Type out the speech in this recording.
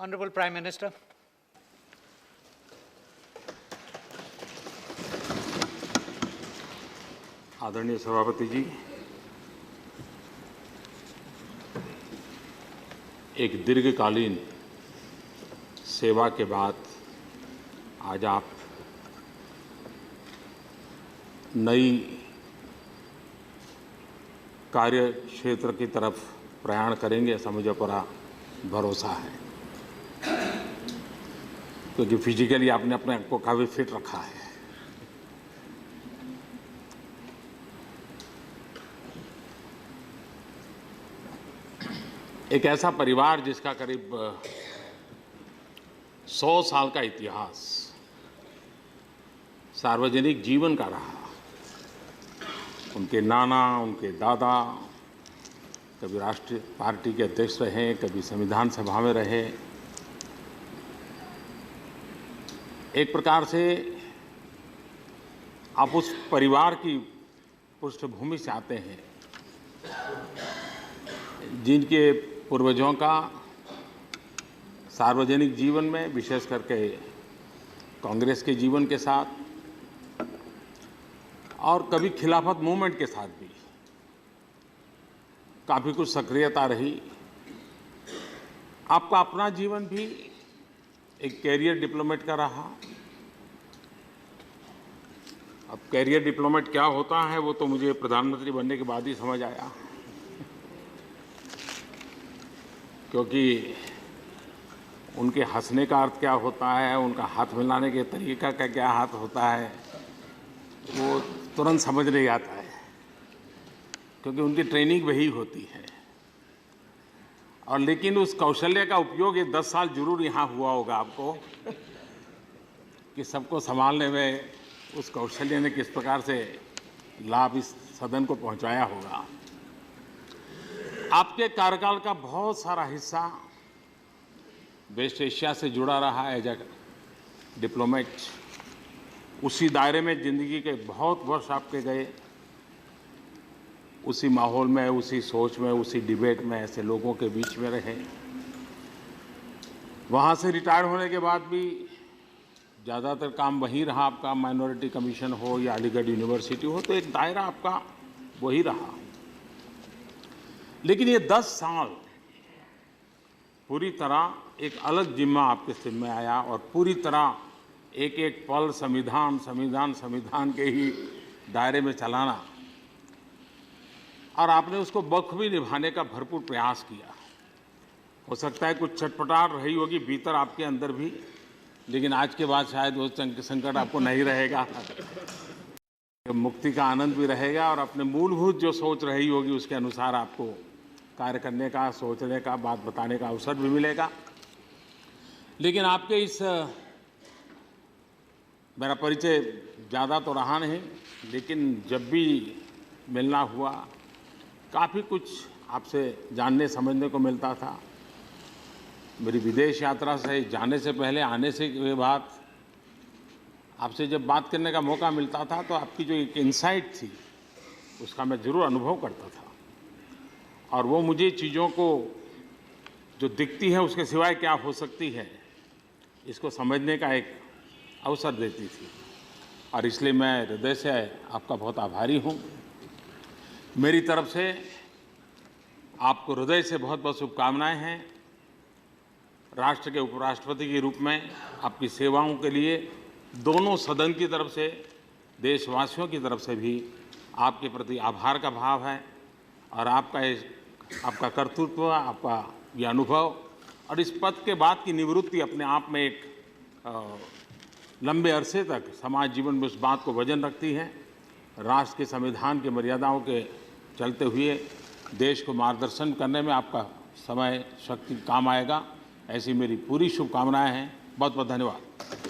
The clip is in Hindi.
Honorable Prime Minister. आदरणीय सभापति जी, एक दीर्घकालीन सेवा के बाद आज आप नई कार्य क्षेत्र की तरफ प्रयाण करेंगे, ऐसा मुझे पूरा भरोसा है, क्योंकि फिजिकली आपने अपने आप को काफ़ी फिट रखा है। एक ऐसा परिवार जिसका करीब 100 साल का इतिहास सार्वजनिक जीवन का रहा। उनके नाना, उनके दादा कभी राष्ट्रीय पार्टी के अध्यक्ष रहे, कभी संविधान सभा में रहे। एक प्रकार से आप उस परिवार की पृष्ठभूमि से आते हैं जिनके पूर्वजों का सार्वजनिक जीवन में, विशेष करके कांग्रेस के जीवन के साथ और कभी खिलाफत मूवमेंट के साथ भी काफ़ी कुछ सक्रियता रही। आपका अपना जीवन भी एक कैरियर डिप्लोमेट का रहा। अब कैरियर डिप्लोमेट क्या होता है वो तो मुझे प्रधानमंत्री बनने के बाद ही समझ आया, क्योंकि उनके हंसने का अर्थ क्या होता है, उनका हाथ मिलाने के तरीका का क्या हाथ होता है, वो तुरंत समझ नहीं आता है, क्योंकि उनकी ट्रेनिंग वही होती है। और लेकिन उस कौशल्य का उपयोग ये 10 साल जरूर यहाँ हुआ होगा आपको कि सबको संभालने में उस कौशल्य ने किस प्रकार से लाभ इस सदन को पहुँचाया होगा। आपके कार्यकाल का बहुत सारा हिस्सा वेस्ट एशिया से जुड़ा रहा है एज ए डिप्लोमेट। उसी दायरे में ज़िंदगी के बहुत वर्ष आपके गए, उसी माहौल में, उसी सोच में, उसी डिबेट में ऐसे लोगों के बीच में रहे। वहाँ से रिटायर होने के बाद भी ज़्यादातर काम वहीं रहा आपका, माइनॉरिटी कमीशन हो या अलीगढ़ यूनिवर्सिटी हो, तो एक दायरा आपका वही रहा। लेकिन ये 10 साल पूरी तरह एक अलग जिम्मा आपके सिर में आया और पूरी तरह एक एक पल संविधान के ही दायरे में चलाना, और आपने उसको बखूबी निभाने का भरपूर प्रयास किया। हो सकता है कुछ छटपटाहट रही होगी भीतर आपके अंदर भी, लेकिन आज के बाद शायद वो संकट आपको नहीं रहेगा। मुक्ति का आनंद भी रहेगा और अपने मूलभूत जो सोच रही होगी उसके अनुसार आपको कार्य करने का, सोचने का, बात बताने का अवसर भी मिलेगा। लेकिन आपके इस, मेरा परिचय ज़्यादा तो रहा नहीं, लेकिन जब भी मिलना हुआ काफ़ी कुछ आपसे जानने समझने को मिलता था। मेरी विदेश यात्रा से जाने से पहले, आने से के बाद आपसे जब बात करने का मौका मिलता था तो आपकी जो एक इंसाइट थी उसका मैं ज़रूर अनुभव करता था, और वो मुझे चीज़ों को जो दिखती है उसके सिवाय क्या हो सकती है इसको समझने का एक अवसर देती थी। और इसलिए मैं हृदय से आपका बहुत आभारी हूँ। मेरी तरफ से आपको हृदय से बहुत बहुत शुभकामनाएं हैं। राष्ट्र के उपराष्ट्रपति के रूप में आपकी सेवाओं के लिए दोनों सदन की तरफ से, देशवासियों की तरफ से भी आपके प्रति आभार का भाव है। और आपका कर्तृत्व, आपका ये अनुभव और इस पद के बाद की निवृत्ति अपने आप में एक लंबे अरसे तक समाज जीवन में उस बात को वजन रखती है। राष्ट्र के संविधान की मर्यादाओं के चलते हुए देश को मार्गदर्शन करने में आपका समय, शक्ति काम आएगा, ऐसी मेरी पूरी शुभकामनाएं हैं। बहुत बहुत धन्यवाद।